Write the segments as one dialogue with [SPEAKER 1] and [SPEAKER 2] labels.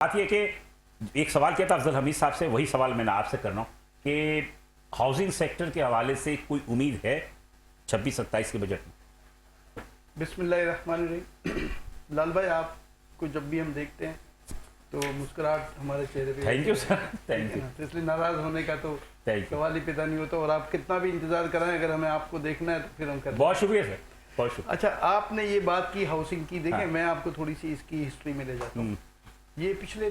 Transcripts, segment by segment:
[SPEAKER 1] बात यह कि एक सवाल किया था अफजल हमीद साहब से, वही सवाल मैंने आपसे करना हूँ कि हाउसिंग सेक्टर के हवाले से कोई उम्मीद है 26-27 के बजट में?
[SPEAKER 2] बिस्मिल्लाहिर्रहमानिर्रहीम। लाल भाई, आपको जब भी हम देखते हैं तो मुस्कुराहट हमारे चेहरे पे।
[SPEAKER 1] Thank you sir, thank you.
[SPEAKER 2] तो इसलिए नाराज होने का तो सवाल ही पैदा नहीं होता, और आप कितना भी इंतजार कराएं, अगर हमें आपको देखना है तो फिर हम करते हैं।
[SPEAKER 1] बहुत शुक्रिया सर, बहुत शुक्रिया।
[SPEAKER 2] अच्छा, आपने ये बात की हाउसिंग की, देखें मैं आपको थोड़ी सी इसकी हिस्ट्री में ले जाता हूँ। ये पिछले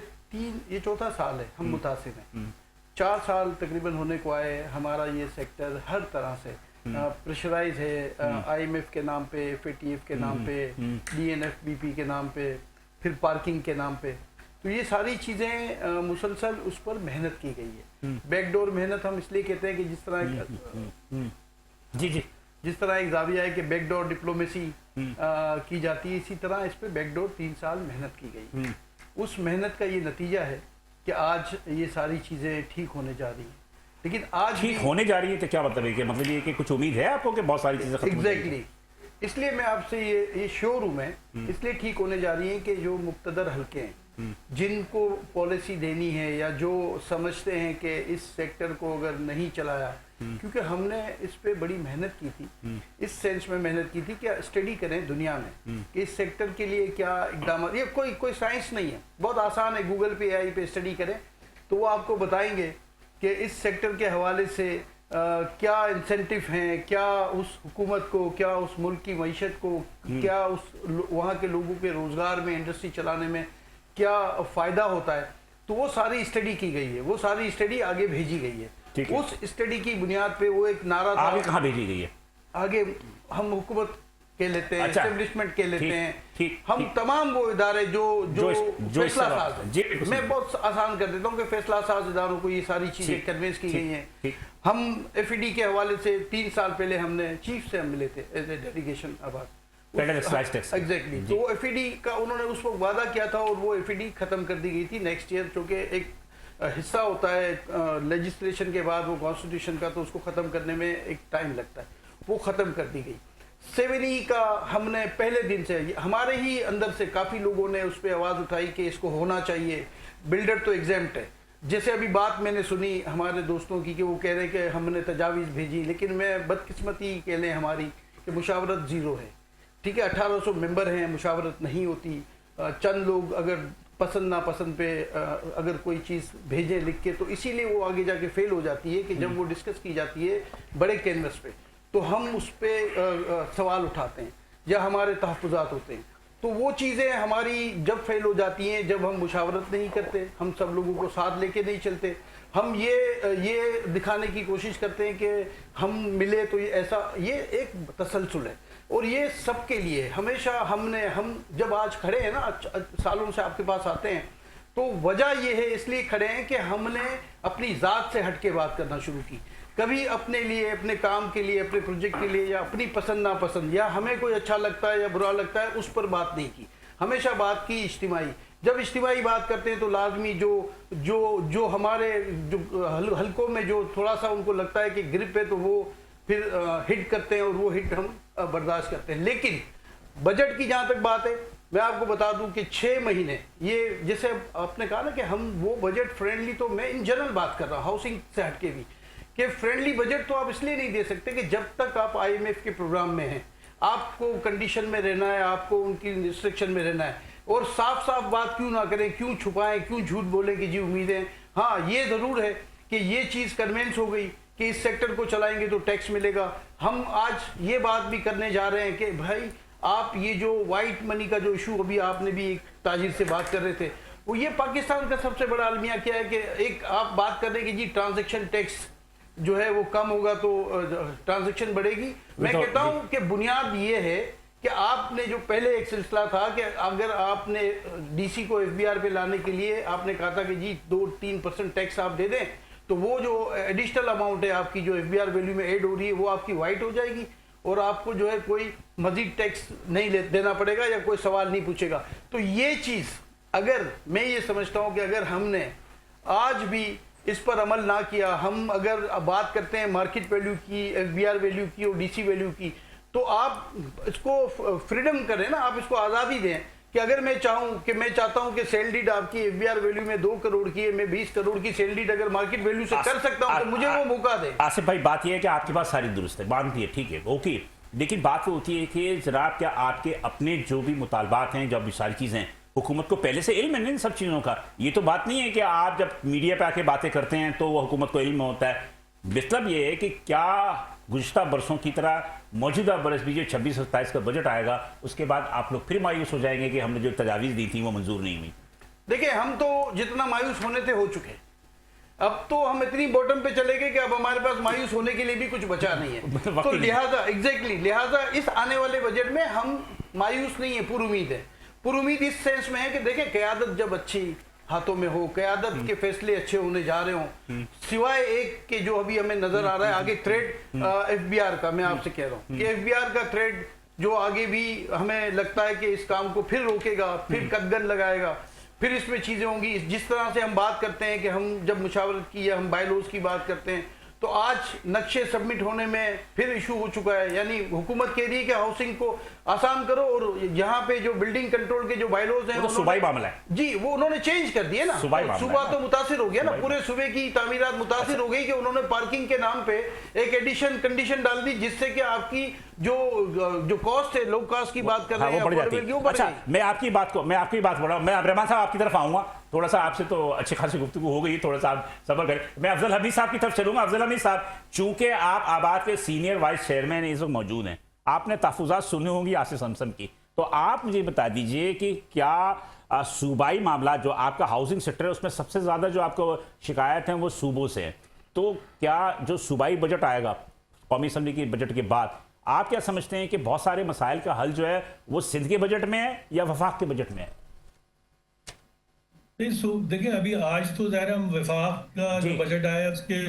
[SPEAKER 2] ये चौथा साल है हम मुतासिर हैं। 4 साल तकरीबन होने को आए, हमारा ये सेक्टर हर तरह से प्रेशराइज है। IMF के नाम पे, FATF के नाम पे, DNFBP के नाम पे, फिर पार्किंग के नाम पे। तो ये सारी चीज़ें मुसलसल उस पर मेहनत की गई है। बैकडोर मेहनत हम इसलिए कहते हैं कि जिस तरह एक जाविया है कि बैकडोर डिप्लोमेसी की जाती है, इसी तरह इस पे बैकडोर 3 साल मेहनत की गई। उस मेहनत का ये नतीजा है कि आज ये सारी चीज़ें ठीक होने जा रही हैं। लेकिन आज
[SPEAKER 1] ठीक होने जा रही है तो क्या मतलब है कि मतलब ये कि कुछ उम्मीद है आपको कि बहुत सारी चीज़ें खत्म हो जाएंगी?
[SPEAKER 2] एग्जैक्टली। इसलिए मैं आपसे ये श्योर हूँ मैं, इसलिए ठीक होने जा रही है कि जो मुक्तदर हल्के हैं, जिनको पॉलिसी देनी है या जो समझते हैं कि इस सेक्टर को अगर नहीं चलाया, क्योंकि हमने इस पे बड़ी मेहनत की थी, इस सेंस में मेहनत की थी कि स्टडी करें दुनिया में कि इस सेक्टर के लिए क्या इकदाम। ये कोई साइंस नहीं है, बहुत आसान है। गूगल पे AI पे स्टडी करें तो वो आपको बताएंगे कि इस सेक्टर के हवाले से क्या इंसेंटिव हैं, क्या उस हुकूमत को, क्या उस मुल्क की मईशत को, क्या उस वहाँ के लोगों के रोज़गार में, इंडस्ट्री चलाने में क्या फ़ायदा होता है। तो वो सारी स्टडी की गई है, वो सारी स्टडी आगे भेजी गई है। उस स्टडी की बुनियाद पे वो एक नारा था।
[SPEAKER 1] आगे कहाँ भेजी गई है?
[SPEAKER 2] आगे हम हुकूमत के लेते हैं, एस्टेब्लिशमेंट के लेते हैं, हम तमाम वो इदारे जो फैसला साज है। मैं बहुत आसान कर देता हूँ कि फैसला साज इदारों को ये सारी चीज़ें कन्विंस की गई हैं। हम FED के हवाले से 3 साल पहले हमने चीफ से हम मिले थे एज ए डेलीगेशन आबाद। एग्जैक्टली। तो वो FED का उन्होंने उस वक्त वादा किया था और वो FED खत्म कर दी गई थी नेक्स्ट ईयर, चूँकि एक हिस्सा होता है लेजिस्लेशन के बाद वो कॉन्स्टिट्यूशन का, तो उसको ख़त्म करने में एक टाइम लगता है, वो ख़त्म कर दी गई। 7E का हमने पहले दिन से, हमारे ही अंदर से काफ़ी लोगों ने उस पर आवाज़ उठाई कि इसको होना चाहिए। बिल्डर तो एग्जेम्प्ट है। जैसे अभी बात मैंने सुनी हमारे दोस्तों की कि वो कह रहे हैं कि हमने तजावीज़ भेजी, लेकिन मैं बदकिस्मती कह लें हमारी कि मुशावरत ज़ीरो है। ठीक है, 1800 मेंबर हैं, मुशावरत नहीं होती। चंद लोग अगर पसंद नापसंद पे अगर कोई चीज़ भेजें लिख के, तो इसीलिए वो आगे जाके फेल हो जाती है कि जब वो डिस्कस की जाती है बड़े कैनवस पे, तो हम उस पर सवाल उठाते हैं या हमारे तहफ़्फ़ुज़ात होते हैं। तो वो चीज़ें हमारी जब फेल हो जाती हैं, जब हम मुशावरत नहीं करते, हम सब लोगों को साथ लेके नहीं चलते, हम ये दिखाने की कोशिश करते हैं कि हम मिले तो ये एक तसलसल है, और ये सबके लिए हमेशा हम जब आज खड़े हैं ना, सालों से आपके पास आते हैं, तो वजह ये है, इसलिए खड़े हैं कि हमने अपनी ज़ात से हट के बात करना शुरू की। कभी अपने लिए, अपने काम के लिए, अपने प्रोजेक्ट के लिए, या अपनी पसंद नापसंद, या हमें कोई अच्छा लगता है या बुरा लगता है, उस पर बात नहीं की। हमेशा बात की इज्तिमाई। जब इज्तिमाई बात करते हैं तो लाजमी जो हमारे जो हलकों में जो थोड़ा सा उनको लगता है कि ग्रिप है, तो वो फिर हिट करते हैं और वो हिट हम बर्दाश्त करते हैं। लेकिन बजट की जहाँ तक बात है, मैं आपको बता दूं कि 6 महीने, ये जैसे आपने कहा ना कि हम वो बजट फ्रेंडली, तो मैं इन जनरल बात कर रहा हूँ हाउसिंग से हटके भी, कि फ्रेंडली बजट तो आप इसलिए नहीं दे सकते कि जब तक आप IMF के प्रोग्राम में हैं, आपको कंडीशन में रहना है, आपको उनकी रिस्ट्रिक्शन में रहना है, और साफ साफ बात क्यों ना करें, क्यों छुपाएं, क्यों झूठ बोलें कि जी उम्मीदें। हाँ, ये ज़रूर है कि ये चीज़ कन्वेंस हो गई कि इस सेक्टर को चलाएंगे तो टैक्स मिलेगा। हम आज ये बात भी करने जा रहे हैं कि भाई, आप ये जो वाइट मनी का जो इशू, अभी आपने भी एक ताजिर से बात कर रहे थे, वो ये पाकिस्तान का सबसे बड़ा अलमिया क्या है कि एक आप बात कर रहे हैं कि जी ट्रांजैक्शन टैक्स जो है वो कम होगा तो ट्रांजैक्शन बढ़ेगी। मैं कहता हूँ कि बुनियाद ये है कि आपने जो पहले एक सिलसिला था कि अगर आपने DC को FBR पे लाने के लिए आपने कहा था कि जी 2-3% टैक्स आप दे दें, तो वो जो एडिशनल अमाउंट है आपकी जो FBR वैल्यू में ऐड हो रही है, वो आपकी वाइट हो जाएगी, और आपको जो है कोई मजीद टैक्स नहीं देना पड़ेगा या कोई सवाल नहीं पूछेगा। तो ये चीज़ अगर मैं ये समझता हूँ कि अगर हमने आज भी इस पर अमल ना किया, हम अगर बात करते हैं मार्केट वैल्यू की, FBR वैल्यू की और DC वैल्यू की, तो आप इसको फ्रीडम करें ना, आप इसको आज़ादी दें कि अगर मैं चाहता हूं कि सेल डीड आपकी एफबीआर वैल्यू में 2 करोड़ की है, मैं 20 करोड़ की सेल डीड अगर मार्केट वैल्यू से कर सकता हूं तो मुझे वो मौका दे।
[SPEAKER 1] आसिफ भाई, बात यह है कि आपके पास सारी दुरुस्त है, मानती है, ठीक है, ओके, लेकिन बात वो होती है कि जनाब क्या आपके अपने जो भी मुतालबात हैं, जब सारी चीजें हुकूमत को पहले से इल्म है इन सब चीजों का? ये तो बात नहीं है कि आप जब मीडिया पे आके बातें करते हैं तो वो हुकूमत को इल्म होता है। मतलब ये है कि क्या गुज़िश्ता बरसों की तरह मौजूदा बरस भी जो 26-27 का बजट आएगा उसके बाद आप लोग फिर मायूस हो जाएंगे कि हमने जो तजावीज़ दी थी वो मंजूर नहीं हुई?
[SPEAKER 2] देखिए, हम तो जितना मायूस होने थे हो चुके, अब तो हम इतनी बॉटम पे चले गए कि अब हमारे पास मायूस होने के लिए भी कुछ बचा नहीं है। तो लिहाजा लिहाजा इस आने वाले बजट में हम मायूस नहीं है, पुरुमीद है। पुरुमीद इस सेंस में है कि देखें, क़यादत जब अच्छी हाथों में हो, क़यादत के फैसले अच्छे होने जा रहे हों, सिवाय एक के जो अभी हमें नजर आ रहा है आगे थ्रेड एफबीआर का, मैं आपसे कह रहा हूं कि एफबीआर का थ्रेड जो आगे भी हमें लगता है कि इस काम को फिर रोकेगा, फिर कदगन लगाएगा, फिर इसमें चीजें होंगी। जिस तरह से हम बात करते हैं कि हम जब मुशावरत की या हम बायलॉज की बात करते हैं तो आज नक्शे सबमिट होने में फिर इशू हो चुका है। यानी हुकूमत कह रही है कि हाउसिंग को आसान करो और यहाँ पे जो बिल्डिंग कंट्रोल के जो बायलॉज हैं
[SPEAKER 1] वो तो सूबाई मामला है जी,
[SPEAKER 2] वो उन्होंने चेंज कर दिए ना। सूबा तो मुतासिर हो गया ना, पूरे सूबे की तामीरात मुतासिर हो गई कि उन्होंने पार्किंग के नाम पे एक एडिशन कंडीशन डाल दी जिससे कि आपकी जो कॉस्ट है, लो कॉस्ट की बात कर रहे हैं।
[SPEAKER 1] अच्छा, मैं आपकी बात बढ़ रहा हूँ, मैं रहमान साहब आपकी तरफ आऊंगा, थोड़ा सा आपसे तो अच्छी खासी गुफ्तगू हो गई, थोड़ा सा आप सब्र करें। मैं अफजल हमीद साहब की तरफ चलूंगा। अफजल हमीद साहब, चूंकि आप आबाद के सीनियर वाइस चेयरमैन इस वक्त मौजूद हैं, आपने तहफुजात सुनी होंगी आसिफ समसम की, तो आप मुझे बता दीजिए कि क्या सूबाई मामला जो आपका हाउसिंग सेक्टर है उसमें सबसे ज्यादा जो आपको शिकायत है वो सूबों से है, तो क्या जो सूबाई बजट आएगा कौमी असम्बली के बजट के बाद, आप क्या समझते हैं कि बहुत सारे मसाइल का हल जो है वो सिंध के बजट में है या वफाक के बजट में है?
[SPEAKER 3] देखिए, अभी आज तो ज़ाहिर हम वफाक का जो बजट आया उसके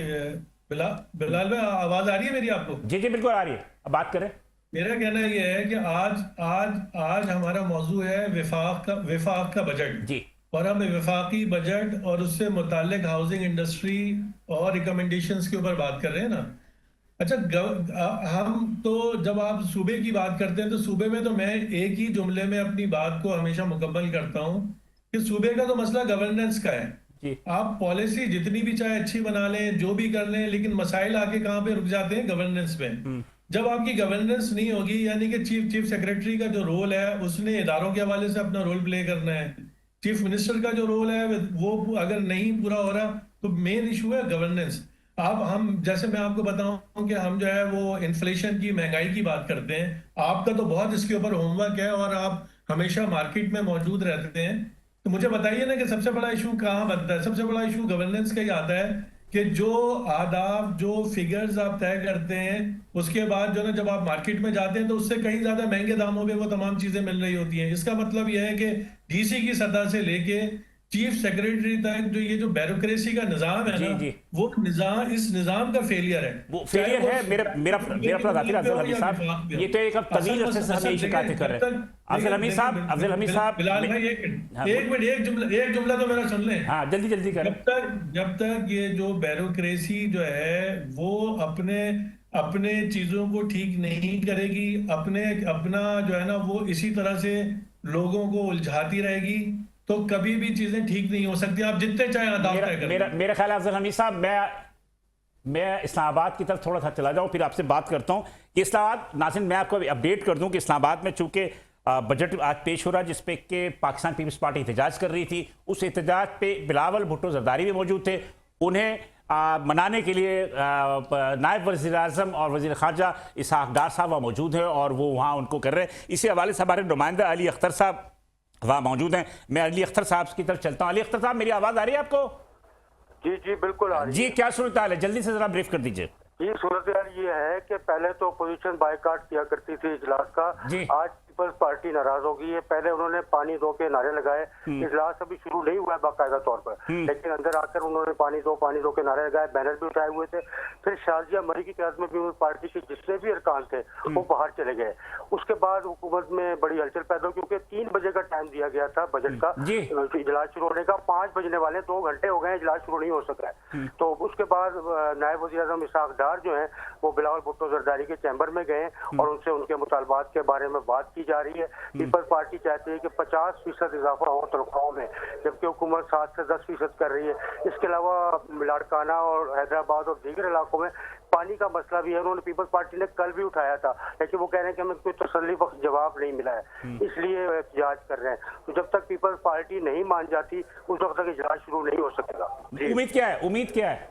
[SPEAKER 3] बिलाल भाई, आवाज आ रही है मेरी आपको?
[SPEAKER 1] जी जी बिल्कुल आ रही है, अब बात करें।
[SPEAKER 3] मेरा कहना यह है कि आज हमारा मौजू है वफाक का बजट जी, और हम वफाकी बजट और उससे मुताल्लिक हाउसिंग इंडस्ट्री और रिकमेंडेशंस के ऊपर बात कर रहे हैं ना। अच्छा, हम तो जब आप सूबे की बात करते हैं तो सूबे में तो मैं एक ही जुमले में अपनी बात को हमेशा मुकम्मल करता हूँ कि सूबे का तो मसला गवर्नेंस का है जी। आप पॉलिसी जितनी भी चाहे अच्छी बना लें, जो भी कर लें, लेकिन मसाइल आके कहाँ पे रुक जाते हैं? गवर्नेंस पे। जब आपकी गवर्नेंस नहीं होगी, यानी कि चीफ सेक्रेटरी का जो रोल है उसने इदारों के हवाले से अपना रोल प्ले करना है, चीफ मिनिस्टर का जो रोल है वो अगर नहीं पूरा हो रहा तो मेन इशू है गवर्नेंस। अब हम जैसे मैं आपको बताऊं कि हम जो है वो इन्फ्लेशन की, महंगाई की बात करते हैं, आपका तो बहुत इसके ऊपर होमवर्क है और आप हमेशा मार्केट में मौजूद रहते हैं, तो मुझे बताइए ना कि सबसे बड़ा इशू कहाँ बनता है? सबसे बड़ा इशू गवर्नेंस का ही आता है कि जो आदाब, जो फिगर्स आप तय करते हैं, उसके बाद जो ना जब आप मार्केट में जाते हैं तो उससे कहीं ज्यादा महंगे दामों पे वो तमाम चीजें मिल रही होती हैं। इसका मतलब यह है कि डीसी की सतह से लेके चीफ सेक्रेटरी तक जो ये जो ब्यूरोक्रेसी का निजाम है ना, वो निजाम, इस निजाम का फेलियर है।
[SPEAKER 1] वो फेलियर है। मेरा अफजल हमीद साहब, ये तो एक तवील अरसे से हम यही शिकायतें कर रहे हैं। अफजल हमीद साहब
[SPEAKER 3] बिलाल भाई एक मिनट, एक जुमला तो मेरा सुन लें।
[SPEAKER 1] हाँ, जल्दी करें।
[SPEAKER 3] जब तक ये जो ब्यूरोक्रेसी जो है वो अपने चीजों को ठीक नहीं करेगी, अपना जो है ना वो इसी तरह से लोगों को उलझाती रहेगी, तो कभी भी चीजें ठीक नहीं हो सकती। आप जितने चाहे आदाब तय करें।
[SPEAKER 1] मेरा ख्याल है अफजल हमीद साहब, मैं इस्लामाबाद की तरफ थोड़ा सा चला जाऊं, फिर आपसे बात करता हूं कि इस्लामाबाद, नाज़रीन मैं आपको अपडेट कर दूं कि इस्लामाबाद में चूंकि बजट आज पेश हो रहा है जिसपे कि पाकिस्तान पीपल्स पार्टी एहतजाज कर रही थी, उस एहतजाज पे बिलावल भुट्टो जरदारी भी मौजूद थे। उन्हें मनाने के लिए नायब वज़ीर आज़म और वज़ीर ख़ारजा इसहाक़ डार साहब वहाँ मौजूद हैं और वो वहाँ उनको कर रहे हैं। इसी हवाले से हमारे नुमाइंदा अली अख्तर साहब वहाँ मौजूद हैं। मैं अली अख्तर साहब की तरफ चलता हूँ। अली अख्तर साहब, मेरी आवाज़ आ रही है आपको?
[SPEAKER 4] जी बिल्कुल आ रही है।
[SPEAKER 1] जी, क्या सूरत हाल है? जल्दी से जरा ब्रीफ कर दीजिए।
[SPEAKER 4] जी, सूरत हाल ये है कि पहले तो अपोजिशन बायकॉट किया करती थी इजलास का, आज पीपल्स पार्टी नाराज हो गई है। पहले उन्होंने पानी दो के नारे लगाए, इजलास अभी शुरू नहीं हुआ है बाकायदा तौर पर, लेकिन अंदर आकर उन्होंने पानी दो के नारे लगाए, बैनर भी उठाए हुए थे। फिर शारजिया मरी की क्यादत में भी पार्टी के जितने भी अरकान थे वो बाहर चले गए। उसके बाद हुकूमत में बड़ी हलचल पैदा हुई क्योंकि 3 बजे का टाइम दिया गया था बजट का इजलास शुरू होने का। 5 बजने वाले, 2 घंटे हो गए, इजलास शुरू नहीं हो सका है। तो उसके बाद नायब वज़ीर आज़म इसहाक़ डार जो है वो बिलावल भुट्टो जरदारी के चैम्बर में गए और उनसे उनके मुतालबात के बारे में बात की जा रही है। पीपल्स पार्टी चाहती है कि 50% इजाफा हो तनख्वाहों में, जबकि हुकूमत 7 से 10% कर रही है। इसके अलावा लाड़काना और हैदराबाद और दीगर इलाकों में पानी का मसला भी है। उन्होंने पीपल्स पार्टी ने कल भी उठाया था, लेकिन वो कह रहे हैं कि हमें कोई तसल्ली बख्श जवाब नहीं मिला है, इसलिए एहतजाज कर रहे हैं। तो जब तक पीपल्स पार्टी नहीं मान जाती उस वक्त तक इजलास शुरू नहीं हो सकेगा।
[SPEAKER 1] उम्मीद क्या है?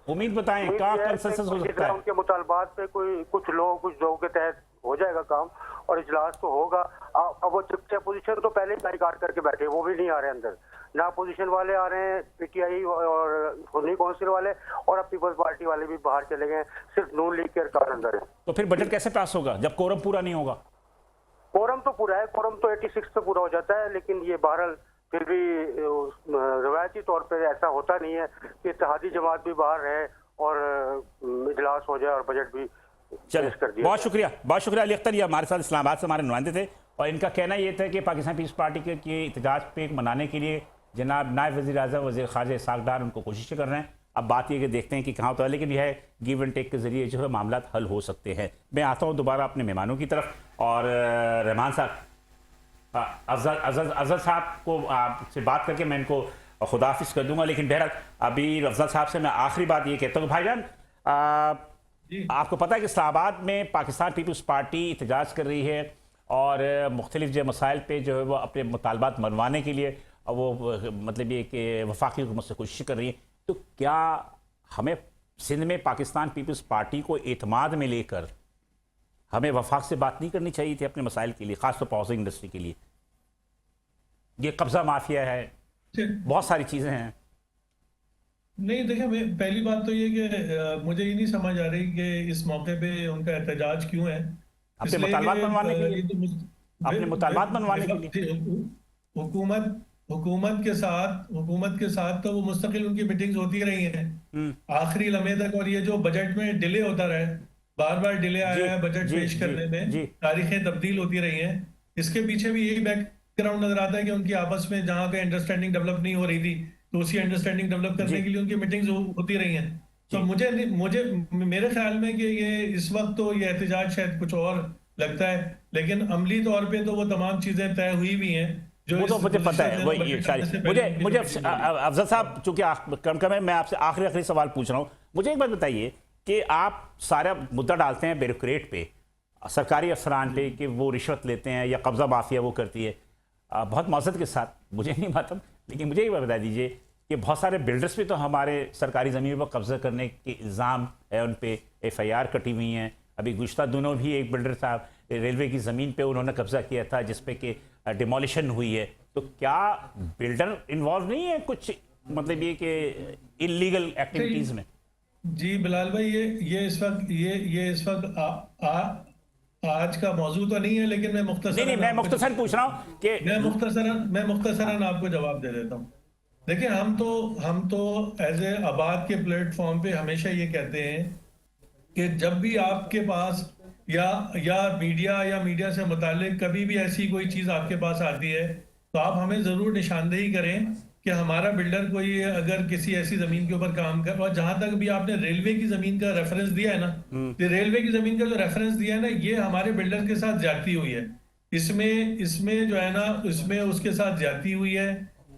[SPEAKER 1] उम्मीद बताएं, क्या कंसेंसस हो सकता है?
[SPEAKER 4] उनके मुतालबात पे कुछ लोगों के तहत हो जाएगा काम और इजलास तो होगा। अब वो चुपचाप अपोजिशन तो पहले ही बाइकाट करके बैठे, वो भी नहीं आ रहे अंदर, ना अपोजिशन वाले आ रहे हैं, पीटीआई और सुन्नी काउंसिल वाले, और अब पीपल्स पार्टी वाले भी बाहर चले गए, सिर्फ नून लीग के अरकान अंदर है।
[SPEAKER 1] तो फिर बजट कैसे पास होगा जब कोरम पूरा नहीं होगा?
[SPEAKER 4] कोरम तो पूरा है, कोरम तो 86 पे पूरा हो जाता है, लेकिन ये बहरहाल फिर भी रवायती तौर पे ऐसा होता नहीं है कि इत्तेहादी जमात भी बाहर रहे और इजलास हो जाए और बजट भी
[SPEAKER 1] चलिए, बहुत शुक्रिया अली अख्तर। ये हमारे साथ इस्लामाबाद से हमारे नुमाइंदे थे और इनका कहना ये था कि पाकिस्तान पीपल्स पार्टी के एहतजाज पे मनाने के लिए जनाब नायब वज़ीर आज़म वज़ीर ख़ारिजा इसहाक़ डार उनको कोशिशें कर रहे हैं। अब बात ये कि देखते हैं कि कहाँ होता है, लेकिन यह है गिव एंड टेक के ज़रिए जो है मामला हल हो सकते हैं। मैं आता हूँ दोबारा अपने मेहमानों की तरफ और रहमान साहब, अफजल साहब को आपसे बात करके मैं इनको खुदाफिज कर दूंगा, लेकिन बहरहाल अभी अफजल साहब से मैं आखिरी बात ये कहता हूँ, भाईजान आपको पता है कि इस्लामाबाद में पाकिस्तान पीपल्स पार्टी एहतजाज कर रही है और मुख्तलिफ जो मसाइल पे जो है वो अपने मुतालबात मनवाने के लिए वो मतलब ये कि वफाकी हुकूमत से कोशिश कर रही है। तो क्या हमें सिंध में पाकिस्तान पीपल्स पार्टी को एतमाद में लेकर हमें वफाक से बात नहीं करनी चाहिए थी अपने मसाइल के लिए, खासतौर पर हाउसिंग इंडस्ट्री के लिए? ये कब्जा माफिया है, बहुत सारी चीज़ें हैं।
[SPEAKER 3] नहीं देखिए, पहली बात तो ये कि मुझे ये नहीं समझ आ रही कि इस मौके पे उनका एहतजाज क्यों है।
[SPEAKER 1] अपने मुतालबात मनवाने के लिए, अपने मुतालबात मनवाने के लिए
[SPEAKER 3] हुकूमत के साथ तो वो मुस्तकिल उनकी मीटिंग्स होती रही हैं आखिरी लम्हे तक, और ये जो बजट में डिले होता रहा है, बार बार डिले आया है बजट पेश करने में, तारीखें तब्दील होती रही हैं। इसके पीछे भी यही बैकग्राउंड नजर आता है कि उनकी आपस में जहाँ का अंडरस्टैंडिंग डेवलप नहीं हो रही थी, तो उसी अंडरस्टैंडिंग डेवलप करने के लिए उनकी मीटिंग्स होती रही हैं। तो मुझे मेरे ख्याल में कि ये इस वक्त तो ये एहतजाज शायद कुछ और लगता है, लेकिन अमली तौर पे तो वो तमाम चीजें तय हुई भी हैं जो
[SPEAKER 1] वो तो मुझे पता है। मुझे अफजल साहब, चूंकि कम है, मैं आपसे आखिरी सवाल पूछ रहा हूँ। मुझे एक बात बताइए कि आप सारा मुद्दा डालते हैं ब्यूरोक्रेट पे, सरकारी अफसरान पे, कि वो रिश्वत लेते हैं या कब्जा माफिया वो करती है, बहुत मौजूद के साथ, मुझे नहीं मालूम, लेकिन मुझे ये बता दीजिए कि बहुत सारे बिल्डर्स भी तो हमारे सरकारी ज़मीन पर कब्जा करने के इल्ज़ाम है, उन पे FIR कटी हुई हैं। अभी गुज़श्ता दिनों भी एक बिल्डर साहब रेलवे की ज़मीन पे उन्होंने कब्जा किया था जिसपे कि डिमोलिशन हुई है। तो क्या बिल्डर इन्वॉल्व नहीं है कुछ, मतलब ये कि इलीगल एक्टिविटीज़ में?
[SPEAKER 3] जी बिलाल भाई, ये इस वक्त आज का मौजू तो नहीं है, लेकिन मैं
[SPEAKER 1] मुख्तसर पूछ रहा हूँ कि
[SPEAKER 3] मैं मुख्तसरन आपको जवाब दे देता हूँ। देखिए, हम तो एज ए आबाद के प्लेटफॉर्म पे हमेशा ये कहते हैं कि जब भी आपके पास या मीडिया से मुतालिक कभी भी ऐसी कोई चीज़ आपके पास आती है, तो आप हमें ज़रूर निशानदेही करें कि हमारा बिल्डर कोई अगर किसी ऐसी ज़मीन के ऊपर काम कर, और जहां तक भी आपने रेलवे की ज़मीन का रेफरेंस दिया है ना, तो रेलवे की ज़मीन का जो रेफरेंस दिया है ना, ये हमारे बिल्डर के साथ ज्यादती हुई है। इसमें जो है ना, इसमें उसके साथ ज्यादती हुई है,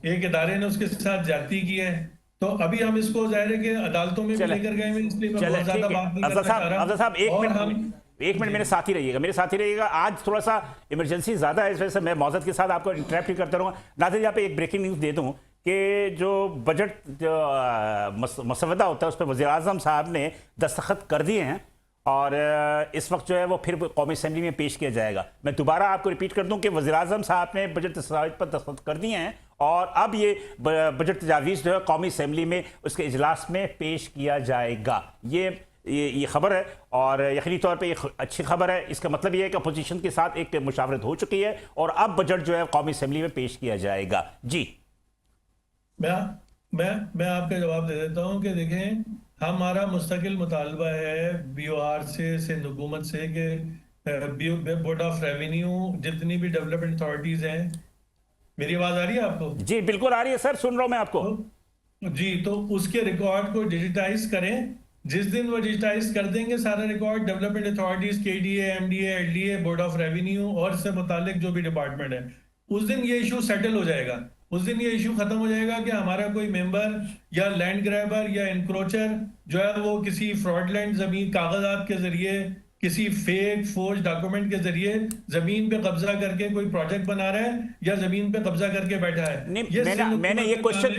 [SPEAKER 3] एक इदारे ने उसके साथ ज्यादती की है। तो अभी हम इसको जाहिर है कि अदालतों में भी लेकर गए हैं, इसलिए मैं बहुत ज्यादा बात नहीं करना चाह रहा।
[SPEAKER 1] साहब एक मिनट मेरे साथ ही रहिएगा। आज थोड़ा सा इमरजेंसी ज्यादा है, इस वजह से मैं मौजूद के साथ आपको इंटरप्ट करता रहूँगा। नाज़रीन, यहाँ पे एक ब्रेकिंग न्यूज़ दे दूँ कि जो बजट मसवदा होता है उस पर वज़ीर-ए-आज़म साहब ने दस्तखत कर दिए हैं और इस वक्त जो है वो फिर कौमी असेंबली में पेश किया जाएगा। मैं दोबारा आपको रिपीट कर दूं कि वज़ीर-ए-आज़म साहब ने बजट दस्तावेज पर दस्तखत कर दिए हैं और अब ये बजट तजावीज़ जो है कौमी असेंबली में उसके इजलास में पेश किया जाएगा। ये खबर है और यकीनी तौर पे ये अच्छी खबर है। इसका मतलब ये है कि अपोजिशन के साथ एक मुशावरत हो चुकी है और अब बजट जो है कौमी असेंबली में पेश किया जाएगा। जी,
[SPEAKER 3] मैं आपका जवाब दे देता हूँ कि देखें, हमारा मुस्तकिल मुतालबा है BOR से, सिंध हुकूमत से, कि बोर्ड ऑफ रेवेन्यू जितनी भी डेवलपमेंट अथॉरिटीज हैं, मेरी आवाज आ रही है आपको?
[SPEAKER 1] जी बिल्कुल आ रही है सर, सुन रहा हूँ मैं आपको।
[SPEAKER 3] जी, तो उसके रिकॉर्ड को डिजिटाइज करें, जिस दिन वो डिजिटाइज कर देंगे सारा record, development authorities, KDA, MDA, LDA, board of revenue और इससे मुतालिक जो भी डिपार्टमेंट है, उस दिन ये इशू सेटल हो जाएगा। उस दिन ये इशू खत्म हो जाएगा कि हमारा कोई मेंबर या लैंड ग्रैबर या इंक्रोचर जो है वो किसी फ्रॉडलैंड जमीन कागजात के जरिए, किसी फेक फोर्ज डॉक्यूमेंट के जरिए जमीन पे कब्जा करके कोई प्रोजेक्ट बना रहा है या जमीन पे कब्जा करके बैठा है।
[SPEAKER 1] मैंने ये क्वेश्चन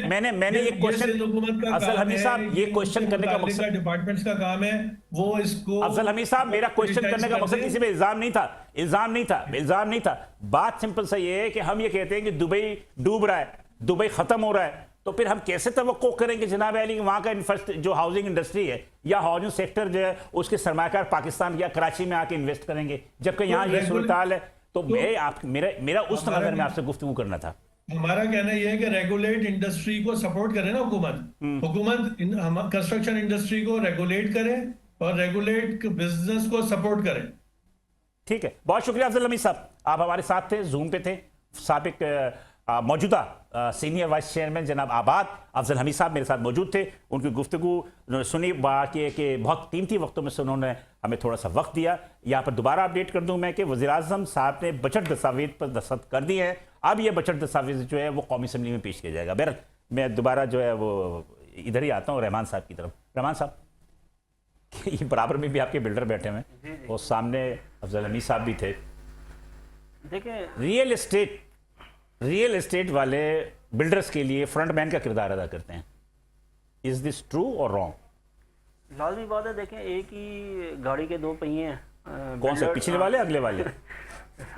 [SPEAKER 1] अफजल हमीद साहब, ये क्वेश्चन करने का मकसद
[SPEAKER 3] डिपार्टमेंट्स का काम है वो इसको।
[SPEAKER 1] अफजल हमीद साहब, मेरा क्वेश्चन करने का मकसद किसी पे इल्जाम नहीं था। बात सिंपल सा ये है कि हम ये कहते हैं कि दुबई डूब रहा है, दुबई खत्म हो रहा है, तो फिर हम कैसे तवक्को करेंगे जनाब अली वहाँ का जो हाउसिंग इंडस्ट्री है या हाउसिंग सेक्टर जो है उसके सरमाकार पाकिस्तान या कराची में आके इन्वेस्ट करेंगे, जबकि यहाँ ये सूरत हाल है। तो मेरा उस नजर में आपसे गुफ्तगू करना था।
[SPEAKER 3] हमारा कहना यह है कि रेगुलेट इंडस्ट्री को सपोर्ट करे ना हुकूमत कंस्ट्रक्शन इंडस्ट्री को रेगुलेट करे और रेगुलेट बिजनेस को सपोर्ट करे।
[SPEAKER 1] ठीक है, बहुत शुक्रिया अफजल हमीद साहब, आप हमारे साथ थे, जूम पे थे। साबिक मौजूदा सीनियर वाइस चेयरमैन जनाब आबाद अफजल हमीद साहब मेरे साथ मौजूद थे। उनकी गुफ्तगू सुनी कि बहुत कीमती वक्तों में से उन्होंने हमें थोड़ा सा वक्त दिया। यहाँ पर दोबारा अपडेट कर दूं मैं कि वज़ीर-ए-आज़म साहब ने बजट दस्तावेज पर दस्तखत कर दिए हैं। अब ये बजट दस्तावेज जो है वो कौमी असम्बली में पेश किया जाएगा। बहरहाल मैं दोबारा जो है वो इधर ही आता हूँ रहमान साहब की तरफ। रहमान साहब, ये बराबर में भी आपके बिल्डर बैठे हुए हैं और सामने अफजल हमीद साहब भी थे। देखिए, रियल एस्टेट वाले बिल्डर्स के लिए फ्रंटमैन का किरदार अदा करते हैं। इज दिस ट्रू और रॉन्ग?
[SPEAKER 5] लाजमी बात है। देखें, एक ही गाड़ी के दो पहिए हैं।
[SPEAKER 1] कौन से, पिछले वाले अगले वाले?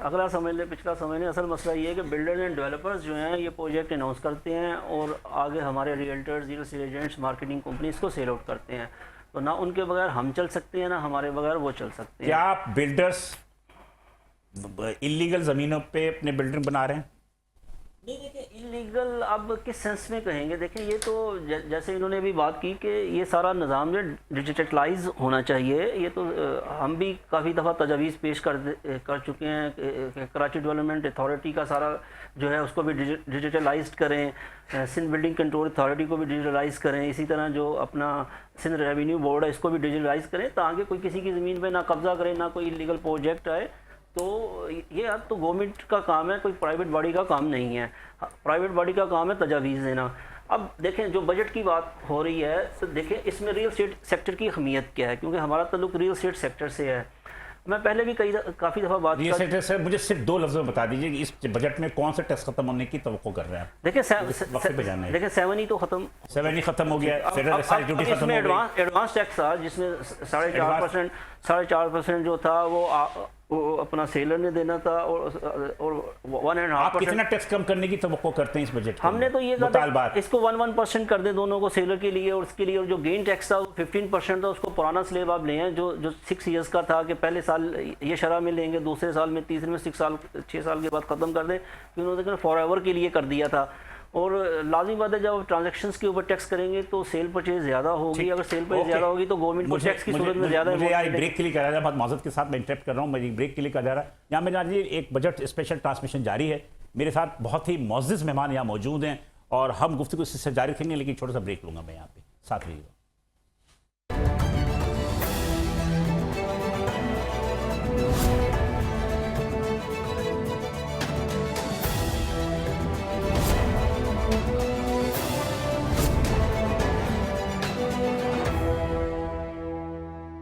[SPEAKER 5] अगला समझ ले, पिछला समझ ले। असल मसला ये है कि बिल्डर्स एंड डेवलपर्स जो हैं ये प्रोजेक्ट अनाउंस करते हैं और आगे हमारे realtors, real estate agents, marketing companies को सेल आउट करते हैं। तो ना उनके बगैर हम चल सकते हैं, ना हमारे बगैर वो चल सकते हैं।
[SPEAKER 1] क्या आप बिल्डर्स इलीगल ज़मीनों पे अपने बिल्डिंग बना रहे हैं?
[SPEAKER 5] नहीं, देखिए इलीगल अब किस सेंस में कहेंगे। देखें, ये तो जैसे इन्होंने अभी बात की कि ये सारा निज़ाम जो डिजिटलाइज होना चाहिए। ये तो हम भी काफ़ी दफ़ा तजावीज़ पेश कर चुके हैं कि कराची डेवलपमेंट अथॉरिटी का सारा जो है उसको भी डिजिटलाइज करें, सिंध बिल्डिंग कंट्रोल अथॉरिटी को भी डिजिटलाइज करें, इसी तरह जो अपना सिंध रेवेन्यू बोर्ड है इसको भी डिजिटलाइज करें ताकि कोई किसी की ज़मीन पर ना कब्ज़ा करे, ना कोई इलीगल प्रोजेक्ट आए। तो ये अब तो गवर्नमेंट का काम है, कोई प्राइवेट बॉडी का काम नहीं है। प्राइवेट बॉडी का काम है तजावीज़ देना। अब देखें, जो बजट की बात हो रही है तो देखें इसमें रियल एस्टेट सेक्टर की अहमियत क्या है, क्योंकि हमारा ताल्लुक रियल एस्टेट सेक्टर से है। मैं पहले भी काफ़ी दफ़ा बात
[SPEAKER 1] रियल एस्टेट से मुझे सिर्फ 2 लफ्ज़ में बता दीजिए कि इस बजट में कौन सा टैक्स खत्म होने की तवक्को कर रहे हैं?
[SPEAKER 5] देखिए 7 ही तो खत्म,
[SPEAKER 1] 7 ही खत्म हो गया।
[SPEAKER 5] इसमें एडवांस टैक्स था जिसमें 4.5% जो था वो अपना सेलर ने देना था और 1.5%।
[SPEAKER 1] आप कितना टैक्स कम करने की तवक्को करते हैं इस बजट?
[SPEAKER 5] हमने तो ये कहा इसको 1% कर दें दोनों को, सेलर के लिए और उसके लिए। और जो गेन टैक्स था 15% था, उसको पुराना स्लेब आप ले आए जो 6 इयर्स का था कि पहले साल ये शरह में लेंगे, दूसरे साल में, तीसरे में 6 साल के बाद ख़त्म कर दें। फिर उन्होंने फॉर एवर के लिए कर दिया था। और लाजमी बात है जब ट्रांजैक्शंस के ऊपर टैक्स करेंगे तो सेल परचेज ज़्यादा होगी। अगर सेल परचेज ज़्यादा होगी तो गवर्नमेंट को टैक्स की सूरत में ज़्यादा।
[SPEAKER 1] मुझे यार ब्रेक के लिए कह रहा था, बहुत माजरत के साथ मैं इंटरप्ट कर रहा हूँ, मैं ब्रेक के लिए कह जा रहा। यहाँ में जानिए एक बजट स्पेशल ट्रांसमिशन जारी है, मेरे साथ बहुत ही मुअज़्ज़िज़ मेहमान यहाँ मौजूद हैं और हम गुफ्तगू इससे जारी रखेंगे, लेकिन छोटा सा ब्रेक लूँगा मैं यहाँ पे, साथ रहिएगा।